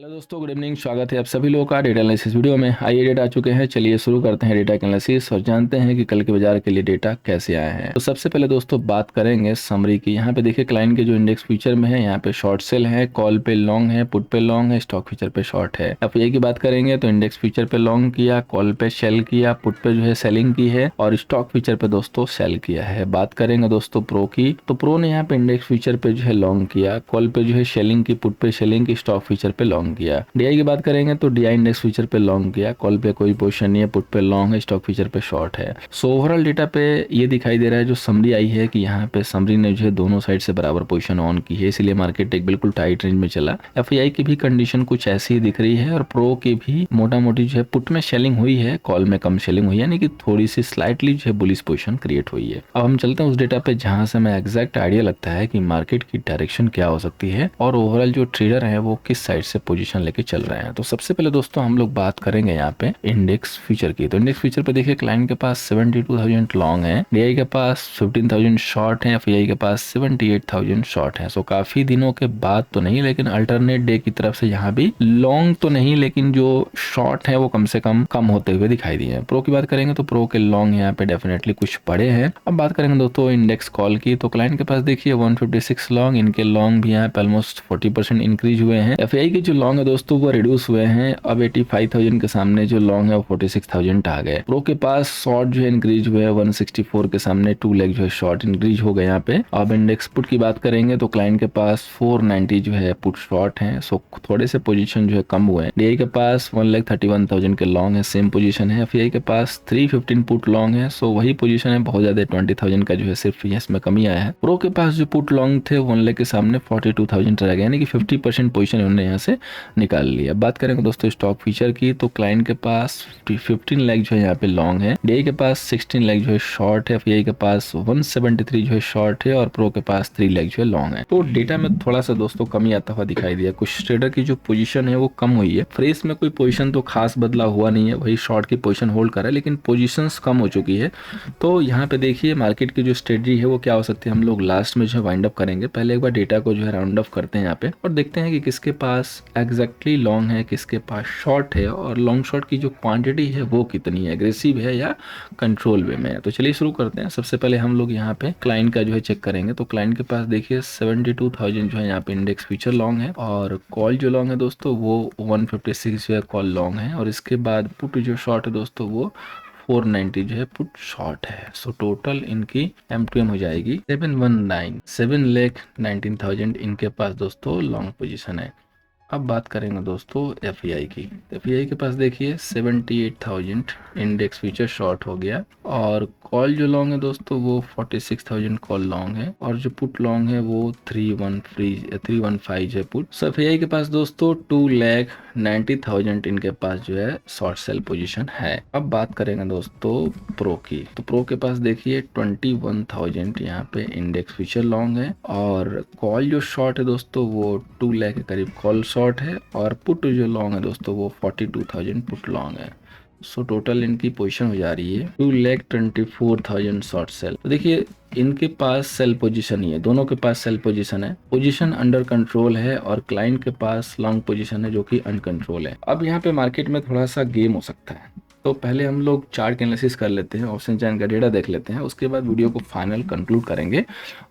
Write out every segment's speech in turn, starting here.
Hello दोस्तों, good evening. स्वागत है आप सभी लोगों का डेटा एनालिसिस वीडियो में। आइए डेटा आ चुके हैं, चलिए शुरू करते हैं डेटा एनालिसिस और जानते हैं कि कल के बाजार के लिए डेटा कैसे आए हैं। तो सबसे पहले दोस्तों बात करेंगे समरी की। यहाँ पे देखिए क्लाइंट के जो इंडेक्स फ्यूचर में है, यहाँ पे शॉर्ट सेल है, कॉल पे लॉन्ग है, पुट पे लॉन्ग है, स्टॉक फ्यूचर पे शॉर्ट है। एफआई की बात करेंगे तो इंडेक्स फ्यूचर पे लॉन्ग किया, कॉल पे सेल किया, पुट पे जो है सेलिंग की है और स्टॉक फ्यूचर पे दोस्तों सेल किया है। बात करेंगे दोस्तों प्रो की, तो प्रो ने यहाँ पे इंडेक्स फ्यूचर पे जो है लॉन्ग किया, कॉल पे जो है सेलिंग की, पुट पे सेलिंग की, स्टॉक फ्यूचर पे लॉन्ग किया। डीआई की बात करेंगे तो डीआई इंडेक्स फ्यूचर पे लॉन्ग किया, कॉल पे कोई पोजीशन नहीं है, पुट पे लॉन्ग है, स्टॉक फ्यूचर पे शॉर्ट है। सो ओवरऑल डेटा पे ये दिखाई दे रहा है जो समरी आई है कि यहाँ पे समरी ने जो है दोनों साइड से बराबर पोजीशन ऑन की है, इसलिए मार्केट एक बिल्कुल टाइट रेंज में चला। एफआई की भी कंडीशन कुछ ऐसी ही दिख रही है और प्रो की भी मोटा मोटी जो है पुट में सेलिंग हुई है, कॉल में कम सेलिंग हुई है, यानी कि थोड़ी सी स्लाइटली जो है बुलिश पोजीशन क्रिएट हुई है। अब हम चलते हैं उस डेटा पे जहां से हमें एग्जैक्ट आइडिया लगता है कि मार्केट की डायरेक्शन क्या हो सकती है और ओवरऑल जो ट्रेडर है वो किस साइड से पोजीशन लेके चल रहे हैं। तो सबसे पहले दोस्तों हम लोग बात करेंगे यहाँ पे इंडेक्स फ्यूचर की। तो इंडेक्स फ्यूचर पे देखिए क्लाइंट के पास 72,000 लॉन्ग है, डीआई के पास 15,000 शॉर्ट है, एफआई के पास 78,000 शॉर्ट है। सो काफी दिनों के बाद तो नहीं, लेकिन अल्टरनेट डे की तरफ से यहाँ भी लॉन्ग तो नहीं, लेकिन जो शॉर्ट है वो कम से कम होते हुए दिखाई दिए हैं। प्रो की बात करेंगे तो प्रो के लॉन्ग यहाँ पे डेफिनेटली कुछ पड़े हैं। अब बात करेंगे दोस्तों इंडेक्स कॉल की, तो क्लाइंट के पास देखिए 156 लॉन्ग, इनके लॉन्ग भी यहाँ पे ऑलमोस्ट 40% इंक्रीज हुए हैं। एफआई के जो लॉन्ग है दोस्तों वो रिड्यूस हुए हैं, अब 85,000 के सामने जो लॉन्ग है वो 46,000 आ गए। प्रो के पास शॉर्ट जो है इंक्रीज हुए हैं, 164 के सामने 2 लेग जो है शॉर्ट इंक्रीज हो गए यहाँ पे। अब इंडेक्स पुट की बात करेंगे तो क्लाइंट के पास 490 जो है पुट शॉर्ट है, सो थोड़े से पोजीशन जो है कम हुए हैं। डीआई के पास 1,31,000 के लॉन्ग है, सेम पोजीशन है। एफआई के पास 315 पुट लॉन्ग है, सो वही पोजीशन है, बहुत ज्यादा 20,000 का जो है सिर्फ इसमें कमी आया है। प्रो के पास जो पुट लॉन्ग थे 1 लेग के सामने 42,000 रह गए, यानी कि 50% पोजीशन उन्होंने यहाँ से निकाल लिया। बात करेंगे दोस्तों स्टॉक फीचर की, तो क्लाइंट के पास 15 लेग जो है यहाँ पे लॉन्ग है, डीआई के पास 16 लेग जो है शॉर्ट है, एफआई के पास 173 जो है शॉर्ट है और प्रो के पास 3 लेग जो है लॉन्ग है। तो डेटा में थोड़ा सा दोस्तों कमी आता हुआ दिखाई दिया, कुछ ट्रेडर की जो पोजीशन है वो कम हुई है। फ्रेश में कोई पोजीशन तो खास बदला हुआ नहीं है, वही शॉर्ट की पोजीशन होल्ड कर है, लेकिन पोजीशंस कम हो चुकी है। तो यहाँ पे देखिए मार्केट की जो स्ट्रेटजी है वो क्या हो सकती है, हम लोग लास्ट में जो है वाइंड अप करेंगे। पहले एक बार डेटा को जो है राउंड अप करते हैं यहाँ पे और देखते हैं कि किसके पास एग्जैक्टली लॉन्ग है, किसके पास शॉर्ट है और लॉन्ग शॉर्ट की जो क्वांटिटी है वो कितनी है, एग्रेसिव है या कंट्रोल वे में है। तो चलिए शुरू करते हैं। सबसे पहले हम लोग यहाँ पे क्लाइंट का जो है चेक करेंगे। तो क्लाइंट के पास देखिए 72,000 जो है यहाँ पे इंडेक्स फ्यूचर लॉन्ग है और कॉल जो लॉन्ग है दोस्तों वो 156 जो है कॉल लॉन्ग है और इसके बाद पुट जो शॉर्ट है दोस्तों वो 490 जो है पुट शॉर्ट है। सो टोटल इनकी M2M हो जाएगी 7,19,000 इनके पास दोस्तों लॉन्ग पोजीशन है। अब बात करेंगे दोस्तों एफआई की। एफआई के पास देखिए 78,000 इंडेक्स फ्यूचर शॉर्ट हो गया और कॉल जो लॉन्ग है दोस्तों वो 46,000 कॉल लॉन्ग है और जो पुट लॉन्ग है वो 315 जो है पुट। सो एफआई के पास दोस्तों 2,90,000 इनके पास जो है शॉर्ट सेल पोजीशन है। अब बात करेंगे दोस्तों प्रो की। तो प्रो के पास देखिए 21,000 यहाँ पे इंडेक्स फ्यूचर लॉन्ग है और कॉल जो शॉर्ट है दोस्तों वो 2 लाख के करीब कॉल शॉर्ट है और पुट जो लॉन्ग है दोस्तों वो 42,000 पुट लॉन्ग है। सो टोटल इनकी पोजीशन हो जा रही है 2,24,000 शॉर्ट सेल। तो देखिए इनके पास सेल पोजीशन ही है, दोनों के पास सेल पोजीशन है, पोजीशन अंडर कंट्रोल है और क्लाइंट के पास लॉन्ग पोजीशन है जो कि अनकंट्रोल है। अब यहाँ पे मार्केट में थोड़ा सा गेम हो सकता है, तो पहले हम लोग चार्ट एनालिसिस कर लेते हैं, ऑप्शन चैन का डेटा देख लेते हैं, उसके बाद वीडियो को फाइनल कंक्लूड करेंगे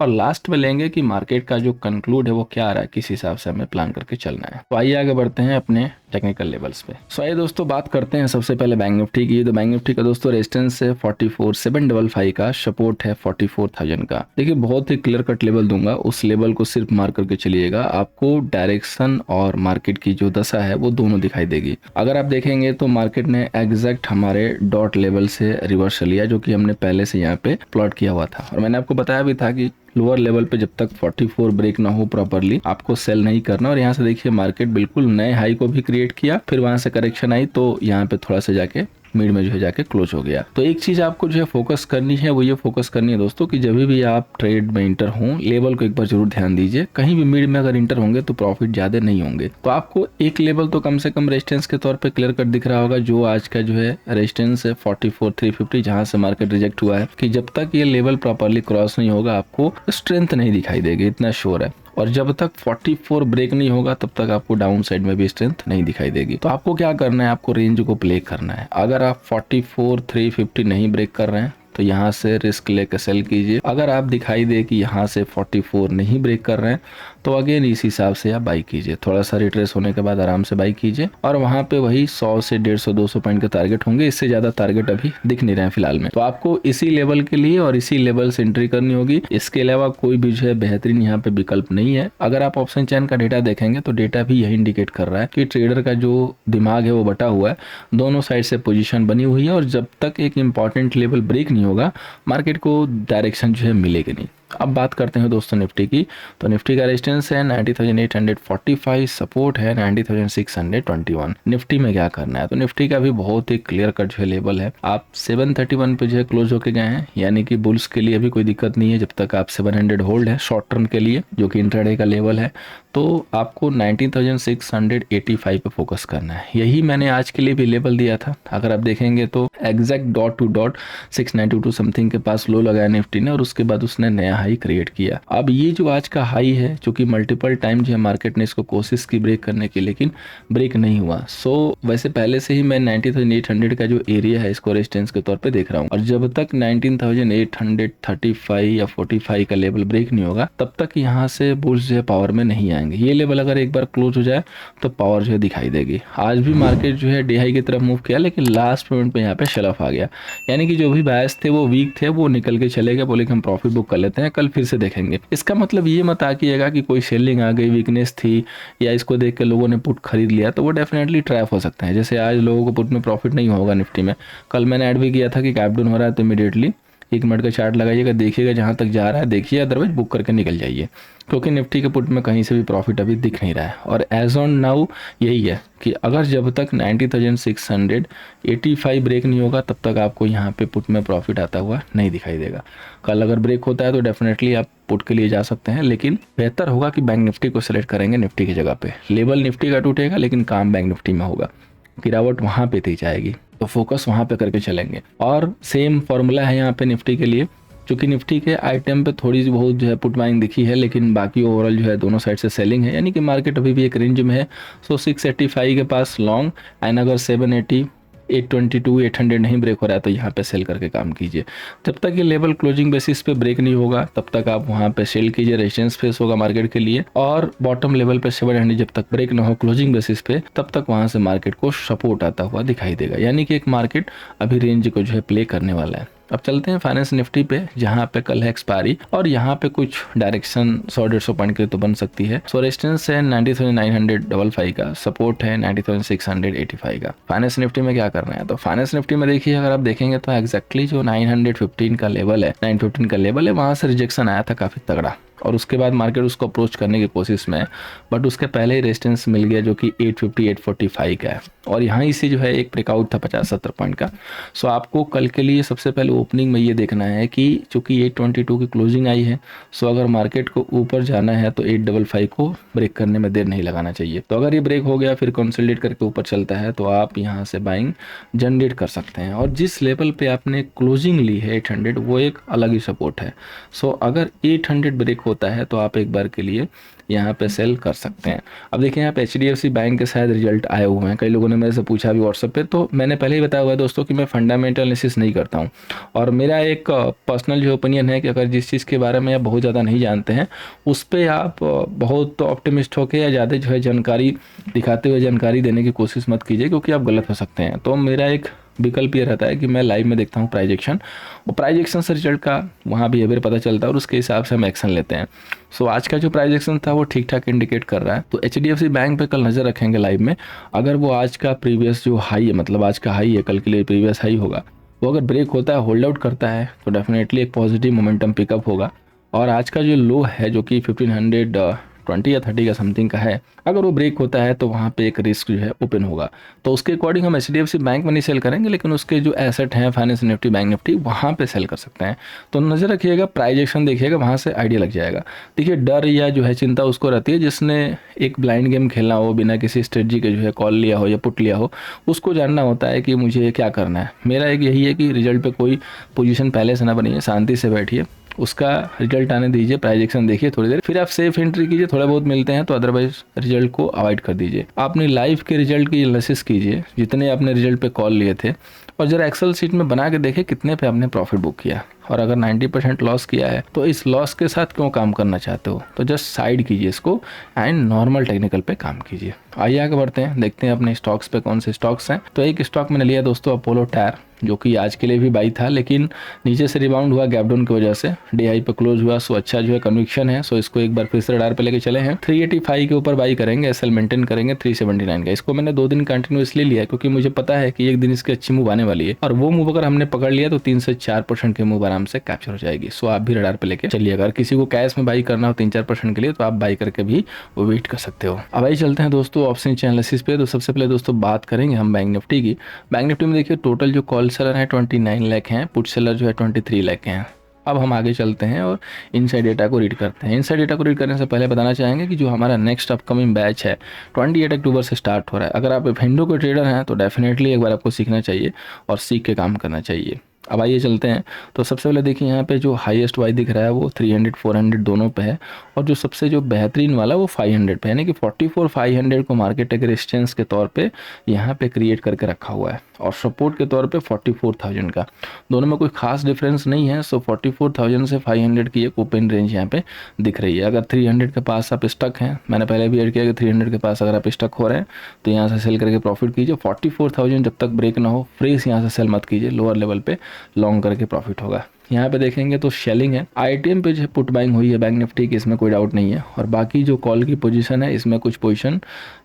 और लास्ट में लेंगे कि मार्केट का जो कंक्लूड है वो क्या आ रहा है, किस हिसाब से हमें प्लान करके चलना है। तो आइए आगे बढ़ते हैं अपने टेक्निकल लेवल्स पे। सो आइए दोस्तों बात करते हैं सबसे पहले बैंक निफ्टी की। तो बैंक निफ्टी का दोस्तों रेजिस्टेंस है 44,755 का, सपोर्ट है 44,000 का। देखिए बहुत ही क्लियर कट लेवल दूंगा, उस लेवल को सिर्फ मार करके चलिएगा, आपको डायरेक्शन और मार्केट की जो दशा है वो दोनों दिखाई देगी। अगर आप देखेंगे तो मार्केट ने एग्जैक्ट हमारे डॉट लेवल से रिवर्सल लिया जो कि हमने पहले से यहाँ पे प्लॉट किया हुआ था और मैंने आपको बताया भी था कि लोअर लेवल पे जब तक 44 ब्रेक ना हो प्रॉपरली आपको सेल नहीं करना। और यहाँ से देखिए मार्केट बिल्कुल नए हाई को भी क्रिएट किया, फिर वहां से करेक्शन आई तो यहाँ पे थोड़ा सा जाके मिड में जो है जाके क्लोज हो गया। तो एक चीज आपको जो है फोकस करनी है वो ये फोकस करनी है दोस्तों कि जब भी आप ट्रेड में इंटर हों लेवल को एक बार जरूर ध्यान दीजिए। कहीं भी मिड में अगर इंटर होंगे तो प्रॉफिट ज्यादा नहीं होंगे। तो आपको एक लेवल तो कम से कम रेजिस्टेंस के तौर पे क्लियर कट दिख रहा होगा, जो आज का जो है रेजिस्टेंस है 44,350, जहां से मार्केट रिजेक्ट हुआ है कि जब तक ये लेवल प्रॉपरली क्रॉस नहीं होगा आपको स्ट्रेंथ नहीं दिखाई देगी, इतना श्योर है। और जब तक 44 ब्रेक नहीं होगा तब तक आपको डाउन साइड में भी स्ट्रेंथ नहीं दिखाई देगी। तो आपको क्या करना है, आपको रेंज को प्ले करना है। अगर आप 44 350 नहीं ब्रेक कर रहे हैं तो यहाँ से रिस्क लेकर सेल कीजिए। अगर आप दिखाई दे कि यहाँ से 44 नहीं ब्रेक कर रहे हैं तो अगेन इस हिसाब से आप बाई कीजिए। थोड़ा सा रिट्रेस होने के बाद आराम से बाई कीजिए और वहाँ पे वही 100 से 150 200 पॉइंट के टारगेट होंगे। इससे ज़्यादा टारगेट अभी दिख नहीं रहे हैं फिलहाल में। तो आपको इसी लेवल के लिए और इसी लेवल से एंट्री करनी होगी। इसके अलावा कोई भी जो है बेहतरीन यहाँ पे विकल्प नहीं है। अगर आप ऑप्शन चैन का डेटा देखेंगे तो डेटा भी यही इंडिकेट कर रहा है कि ट्रेडर का जो दिमाग है वो बटा हुआ है, दोनों साइड से पोजीशन बनी हुई है और जब तक एक इंपॉर्टेंट लेवल ब्रेक नहीं होगा मार्केट को डायरेक्शन जो है मिलेगी नहीं। अब बात करते हैं दोस्तों निफ्टी की। तो निफ्टी का रेजिस्टेंस है 90,845, सपोर्ट है 90,621। निफ्टी में क्या करना है, तो निफ्टी का भी बहुत ही क्लियर कट जो है लेवल है। आप 731 पे जो है क्लोज होके गए हैं, यानी कि बुल्स के लिए अभी कोई दिक्कत नहीं है जब तक आप 700 होल्ड है शॉर्ट टर्म के लिए, जो कि इंट्राडे का लेवल है। तो आपको 19,685 पे फोकस करना है। यही मैंने आज के लिए भी लेवल दिया था। अगर आप देखेंगे तो exact dot to dot 692 something के पास लो लगाया निफ्टी ने और उसके बाद उसने नया हाई क्रिएट किया। अब ये जो आज का हाई है, चूंकि मल्टीपल टाइम जो है मार्केट ने इसको कोशिश की ब्रेक करने की, लेकिन ब्रेक नहीं हुआ। सो वैसे पहले से ही मैं 90,800 का जो एरिया है इसको रेजिस्टेंस के तौर पे देख रहा हूँ और जब तक 19,835 या 45 का लेवल ब्रेक नहीं होगा तब तक यहाँ से बुल्स जो है पावर में नहीं आएंगे। ये लेवल अगर एक बार क्लोज हो जाए तो पावर जो है दिखाई देगी। आज भी मार्केट जो है डे हाई की तरफ मूव किया लेकिन लास्ट मोमेंट पे यहाँ पे शेल ऑफ आ गया, यानी कि जो भी बायस थे वो वीक थे, वो निकल के चले गए, बोले कि हम प्रॉफिट बुक कर लेते हैं, कल फिर से देखेंगे। इसका मतलब ये मत आकिएगा कि कोई सेलिंग आ गई, वीकनेस थी या इसको देख के लोगों ने पुट खरीद लिया, तो वो डेफिनेटली ट्रैप हो सकता है। जैसे आज लोगों को पुट में प्रॉफिट नहीं होगा निफ्टी में, कल मैंने ऐड भी किया था कि गैप डाउन हो रहा है तो इमीडिएटली 1 मिनट का चार्ट लगाइएगा, देखिएगा जहाँ तक जा रहा है देखिए, अदरवाइज बुक करके निकल जाइए, क्योंकि निफ्टी के पुट में कहीं से भी प्रॉफिट अभी दिख नहीं रहा है। और एज ऑन नाउ यही है कि अगर जब तक 90,685 ब्रेक नहीं होगा तब तक आपको यहाँ पे पुट में प्रॉफिट आता हुआ नहीं दिखाई देगा। कल अगर ब्रेक होता है तो डेफिनेटली आप पुट के लिए जा सकते हैं, लेकिन बेहतर होगा कि बैंक निफ्टी को सिलेक्ट करेंगे निफ्टी की जगह पे। लेवल निफ्टी का टूटेगा लेकिन काम बैंक निफ्टी में होगा, गिरावट वहाँ पे थी जाएगी, तो फोकस वहाँ पे करके चलेंगे। और सेम फॉर्मूला है यहाँ पे निफ्टी के लिए, क्योंकि निफ्टी के आइटम पे थोड़ी सी बहुत जो है पुट बाइंग दिखी है, लेकिन बाकी ओवरऑल जो है दोनों साइड से सेलिंग है, यानी कि मार्केट अभी भी एक रेंज में है। सो 685 के पास लॉन्ग एंड अगर 780 822 800 नहीं ब्रेक हो रहा है तो यहाँ पे सेल करके काम कीजिए। जब तक ये लेवल क्लोजिंग बेसिस पे ब्रेक नहीं होगा तब तक आप वहाँ पे सेल कीजिए, रेजिस्टेंस फेस होगा मार्केट के लिए। और बॉटम लेवल पे 700 जब तक ब्रेक ना हो क्लोजिंग बेसिस पे तब तक वहाँ से मार्केट को सपोर्ट आता हुआ दिखाई देगा, यानी कि एक मार्केट अभी रेंज को जो है प्ले करने वाला है। अब चलते हैं फाइनेंस निफ्टी पे, जहाँ पे कल है एक्सपायरी और यहाँ पे कुछ डायरेक्शन 100-150 पॉइंट के तो बन सकती है। सो रेजिस्टेंस है 90,955 का, सपोर्ट है 90,685 का। फाइनेंस निफ्टी में क्या करना है, तो फाइनेंस निफ्टी में देखिए अगर आप देखेंगे तो एक्जैक्टली जो 915 का लेवल है, 915 का लेवल है, वहाँ से रिजेक्शन आया था काफी तगड़ा और उसके बाद मार्केट उसको अप्रोच करने की कोशिश में है, बट उसके पहले ही रेजिस्टेंस मिल गया जो कि 850 845 का है और यहाँ से जो है एक ब्रेकआउट था 50-70 पॉइंट का। सो आपको कल के लिए सबसे पहले ओपनिंग में ये देखना है कि चूंकि 822 की क्लोजिंग आई है, सो अगर मार्केट को ऊपर जाना है तो 855 को ब्रेक करने में देर नहीं लगाना चाहिए। तो अगर ये ब्रेक हो गया फिर कंसोलिडेट करके ऊपर चलता है तो आप यहाँ से बाइंग जनरेट कर सकते हैं। और जिस लेवल पे आपने क्लोजिंग ली है 800, वो एक अलग ही सपोर्ट है। सो अगर 800 ब्रेक होता है तो आप एक बार के लिए यहाँ पे सेल कर सकते हैं। अब देखिए यहाँ पे HDFC बैंक के शायद रिजल्ट आए हुए हैं, कई लोगों ने मेरे से पूछा भी व्हाट्सएप पे, तो मैंने पहले ही बताया हुआ है दोस्तों कि मैं फंडामेंटल एनालिसिस नहीं करता हूँ और मेरा एक पर्सनल जो ओपिनियन है कि अगर जिस चीज़ के बारे में आप बहुत ज़्यादा नहीं जानते हैं उस पर आप बहुत ऑप्टिमिस्ट होकर या ज़्यादा जो है जानकारी दिखाते हुए जानकारी देने की कोशिश मत कीजिए, क्योंकि आप गलत हो सकते हैं। तो मेरा एक विकल्प ये रहता है कि मैं लाइव में देखता हूँ प्राइजेक्शन, और प्राइजेक्शन से रिजल्ट का वहाँ बिहेवियर पता चलता है और उसके हिसाब से हम एक्शन लेते हैं। सो आज का जो प्राइजेक्शन था वो ठीक ठाक इंडिकेट कर रहा है। तो HDFC बैंक पे कल नज़र रखेंगे लाइव में, अगर वो आज का प्रीवियस जो हाई है, मतलब आज का हाई है कल के लिए प्रीवियस हाई होगा, वो अगर ब्रेक होता है, होल्ड आउट करता है तो डेफिनेटली एक पॉजिटिव मोमेंटम पिकअप होगा। और आज का जो लो है जो कि 1520 या 30 का समथिंग का है, अगर वो ब्रेक होता है तो वहाँ पे एक रिस्क जो है ओपन होगा। तो उसके अकॉर्डिंग हम HDFC बैंक में नहीं सेल करेंगे, लेकिन उसके जो एसेट हैं फाइनेंस निफ्टी, बैंक निफ्टी, वहाँ पे सेल कर सकते हैं। तो नज़र रखिएगा, प्राइजेक्शन देखिएगा, वहाँ से आइडिया लग जाएगा। देखिए डर या जो है चिंता उसको रहती है जिसने एक ब्लाइंड गेम खेलना हो, बिना किसी स्ट्रेटजी के जो है कॉल लिया हो या पुट लिया हो, उसको जानना होता है कि मुझे क्या करना है। मेरा एक यही है कि रिजल्ट पे कोई पोजीशन पहले से ना बनिए, शांति से बैठिए उसका रिजल्ट आने दीजिए, प्राइस एक्शन देखिए थोड़ी देर, फिर आप सेफ एंट्री कीजिए, थोड़ा बहुत मिलते हैं तो, अदरवाइज रिजल्ट को अवॉइड कर दीजिए। अपनी लाइफ के रिजल्ट की एनालिसिस कीजिए, जितने आपने रिजल्ट पे कॉल लिए थे, और जरा एक्सेल शीट में बना के देखें कितने पे आपने प्रॉफिट बुक किया, और अगर 90% लॉस किया है तो इस लॉस के साथ क्यों काम करना चाहते हो, तो जस्ट साइड कीजिए इसको एंड नॉर्मल टेक्निकल पे काम कीजिए। आइए आगे बढ़ते हैं, देखते हैं अपने स्टॉक्स पे कौन से स्टॉक्स हैं। तो एक स्टॉक मैंने लिया दोस्तों अपोलो टायर, जो कि आज के लिए भी बाई था, लेकिन नीचे से रिबाउंड हुआ गैप डाउन की वजह से, डी हाई पे क्लोज हुआ। सो अच्छा जो है कन्विक्शन है, सो इसको एक बार फिर से रडार पे लेके चले हैं। 385 के ऊपर बाई करेंगे, एसएल मेंटेन करेंगे 379 का। इसको मैंने 2 दिन कंटिन्यू इसलिए लिया क्योंकि मुझे पता है कि एक दिन इसकी अच्छी मूव आने वाली है, और वो मूव अगर हमने पकड़ लिया तो 3 से 4% की मूव आराम से कैप्चर हो जाएगी। सो आप भी रडार पे लेके चलिए। अगर किसी को कैश में बाई करना हो 3-4% के लिए, तो आप बाई करके भी वो वेट कर सकते हो। अब आई चलते हैं दोस्तों ऑप्शन एनालिसिस पे। तो सबसे पहले दोस्तों बात करेंगे हम बैंक निफ्टी की। बैंक निफ्टी में देखिए टोटल जो कॉल सेलर है 29 लाख हैं, पुट सेलर जो है 23 लाख के हैं। अब हम आगे चलते हैं और इनसाइड डेटा को रीड करते हैं। इनसाइड डेटा को रीड करने से पहले बताना चाहेंगे कि जो हमारा नेक्स्ट अपकमिंग बैच है 28 अक्टूबर से स्टार्ट हो रहा है। अगर आप फेंडो के ट्रेडर हैं तो डेफिनेटली एक बार आपको सीखना चाहिए और सीख के काम करना चाहिए। अब आइए चलते हैं। तो सबसे पहले देखिए यहाँ पे जो हाईएस्ट वाई दिख रहा है वो 300 400 दोनों पे है, और जो सबसे जो बेहतरीन वाला वो 500 पे, यानी कि 44 500 को मार्केट एक रेजिस्टेंस के तौर पे यहाँ पे क्रिएट करके रखा हुआ है, और सपोर्ट के तौर पे 44,000 का। दोनों में कोई खास डिफरेंस नहीं है। सो 44,000 से 500 की एक ओपन रेंज यहाँ पे दिख रही है। अगर 300 के पास आप स्टक हैं, मैंने पहले भी ऐड किया कि 300 के पास अगर आप स्टक हो रहे हैं तो यहाँ से सेल करके प्रॉफिट कीजिए। 44,000 जब तक ब्रेक ना हो, फ्रेश यहाँ से सेल मत कीजिए, लोअर लेवल पे लॉन्ग करके प्रॉफिट होगा। यहाँ पे देखेंगे तो शेलिंग है, आईटीएम पे जो पुट बाइंग हुई है बैंक निफ्टी की, इसमें कोई डाउट नहीं है। और बाकी जो कॉल की पोजीशन है, इसमें कुछ पोजीशन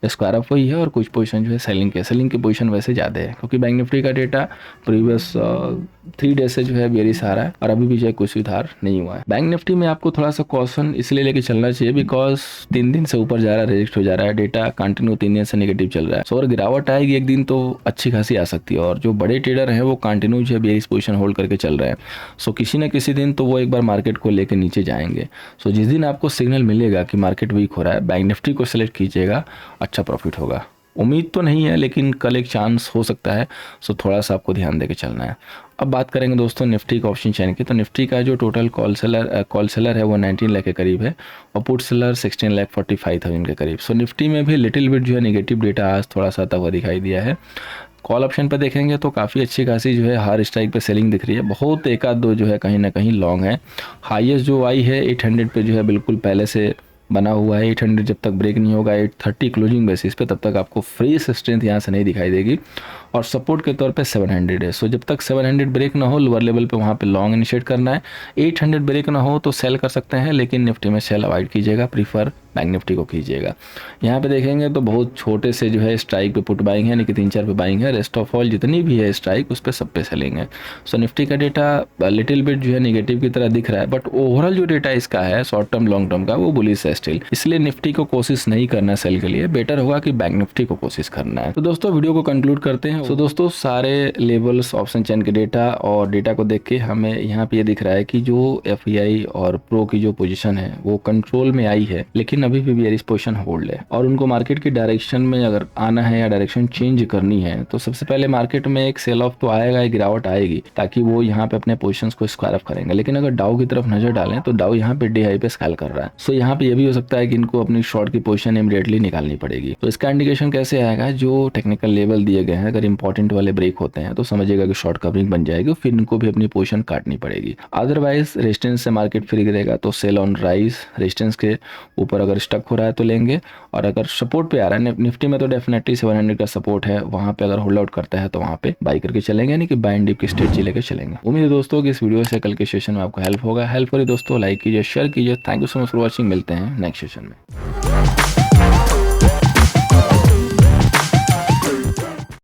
स्क्वायर अप हुई है और कुछ पोजीशन जो है सेलिंग की पोजीशन वैसे ज़्यादा है, क्योंकि बैंक निफ्टी का डेटा प्रीवियस 3 डेज से जो है बेरिश आ रहा है, और अभी भी जो है कुछ सुधार नहीं हुआ है। बैंक निफ्टी में आपको थोड़ा सा कॉशन इसलिए लेके चलना चाहिए बिकॉज 3 दिन से ऊपर जा रहा है, रिजेक्ट हो जा रहा है, डेटा कंटिन्यू 3 दिन से नेगेटिव चल रहा है। सो अगर गिरावट आएगी एक दिन तो अच्छी खासी आ सकती है, और जो बड़े ट्रेडर हैं वो कंटिन्यू जो है बेरिश पोजीशन होल्ड करके चल रहे हैं। सो किसी न किसी दिन तो वो एक बार मार्केट को लेकर नीचे जाएंगे। सो जिस दिन आपको सिग्नल मिलेगा कि मार्केट वीक हो रहा है, बैंक निफ्टी को सिलेक्ट कीजिएगा, अच्छा प्रॉफिट होगा। उम्मीद तो नहीं है, लेकिन कल एक चांस हो सकता है। सो थोड़ा सा आपको ध्यान देके चलना है। अब बात करेंगे दोस्तों निफ्टी का ऑप्शन चैन की। तो निफ्टी का जो टोटल कॉल सेलर है वो 19 लाख के करीब है, और पुट सेलर 16,45,000 के करीब। सो निफ्टी में भी लिटिल बिट जो है नेगेटिव डेटा आज थोड़ा सा आता हुआ दिखाई दिया है। कॉल ऑप्शन पे देखेंगे तो काफ़ी अच्छी खासी जो है हर स्ट्राइक पे सेलिंग दिख रही है, बहुत एक आध दो जो है कहीं ना कहीं लॉन्ग है। हाईएस्ट जो आई है 800 पे जो है बिल्कुल पहले से बना हुआ है। 800 जब तक ब्रेक नहीं होगा 830 क्लोजिंग बेसिस पे, तब तक आपको फ्रेश स्ट्रेंथ यहाँ से नहीं दिखाई देगी, और सपोर्ट के तौर पे 700 है। सो जब तक 700 ब्रेक ना हो लोअर लेवल पे, वहाँ पे लॉन्ग इनिशिएट करना है। 800 ब्रेक ना हो तो सेल कर सकते हैं, लेकिन निफ्टी में सेल अवॉइड कीजिएगा, प्रीफर बैंक निफ्टी को कीजिएगा। यहाँ पे देखेंगे तो बहुत छोटे से जो है स्ट्राइक पे पुट बाइंग है, यानी कि 3-4 पे बाइंग है। रेस्ट ऑफ ऑल जितनी भी है स्ट्राइक उस पर सब पे सेलिंग है। सो निफ्टी का डेटा लिटिल बिट जो है नेगेटिव की तरह दिख रहा है, बट ओवरऑल जो डेटा इसका है शॉर्ट टर्म लॉन्ग टर्म का वो बुलिश है स्टिल। इसलिए निफ्टी को कोशिश नहीं करना सेल के लिए, बेटर होगा कि बैंक निफ्टी को कोशिश करना है। तो दोस्तों वीडियो को कंक्लूड करते हैं। तो दोस्तों सारे लेवल्स ऑप्शन चैन के डेटा और डेटा को देख के हमें यहाँ पे ये दिख रहा है कि जो एफआई और प्रो की जो पोजीशन है वो कंट्रोल में आई है, लेकिन अभी भी बेयरिश पोजीशन होल्ड है, और उनको मार्केट की डायरेक्शन में अगर आना है या डायरेक्शन चेंज करनी है तो सबसे पहले मार्केट में एक सेल ऑफ तो आएगा, एक गिरावट आएगी, ताकि वो यहाँ पे अपने पोजीशंस को स्क्वायर अप करेंगे। लेकिन अगर डाउ की तरफ नजर डालें तो डाउ यहाँ पे डे हाई पे स्कैल कर रहा है। सो यहाँ पे ये भी हो सकता है कि इनको अपनी शॉर्ट की पोजीशन इमीडिएटली निकालनी पड़ेगी। तो इसका इंडिकेशन कैसे आएगा, जो टेक्निकल लेवल दिए गए हैं अगर इंपॉर्टेंट वाले ब्रेक होते हैं तो समझिएगा कि शॉर्ट कवरिंग बन जाएगी, फिर इनको भी अपनी पोजीशन काटनी पड़ेगी। अदरवाइज रेजिस्टेंस से मार्केट फिर गिरेगा तो सेल ऑन राइज, रेजिस्टेंस के ऊपर अगर स्टक हो रहा है तो लेंगे, और अगर सपोर्ट पे आ रहा है निफ्टी में तो डेफिनेटली 700 का सपोर्ट है, वहां पे अगर होल्ड आउट करता है तो वहां पे बाई करके चलेंगे, यानी कि बाय एंड डिप की स्ट्रेटजी लेके चलेंगे। उम्मीद है दोस्तों कि इस वीडियो से कल के सेशन में आपको हेल्प होगा। हेल्प करिए दोस्तों, लाइक कीजिए, शेयर कीजिए। Thank you so much for watching. मिलते हैं नेक्स्ट सेशन में।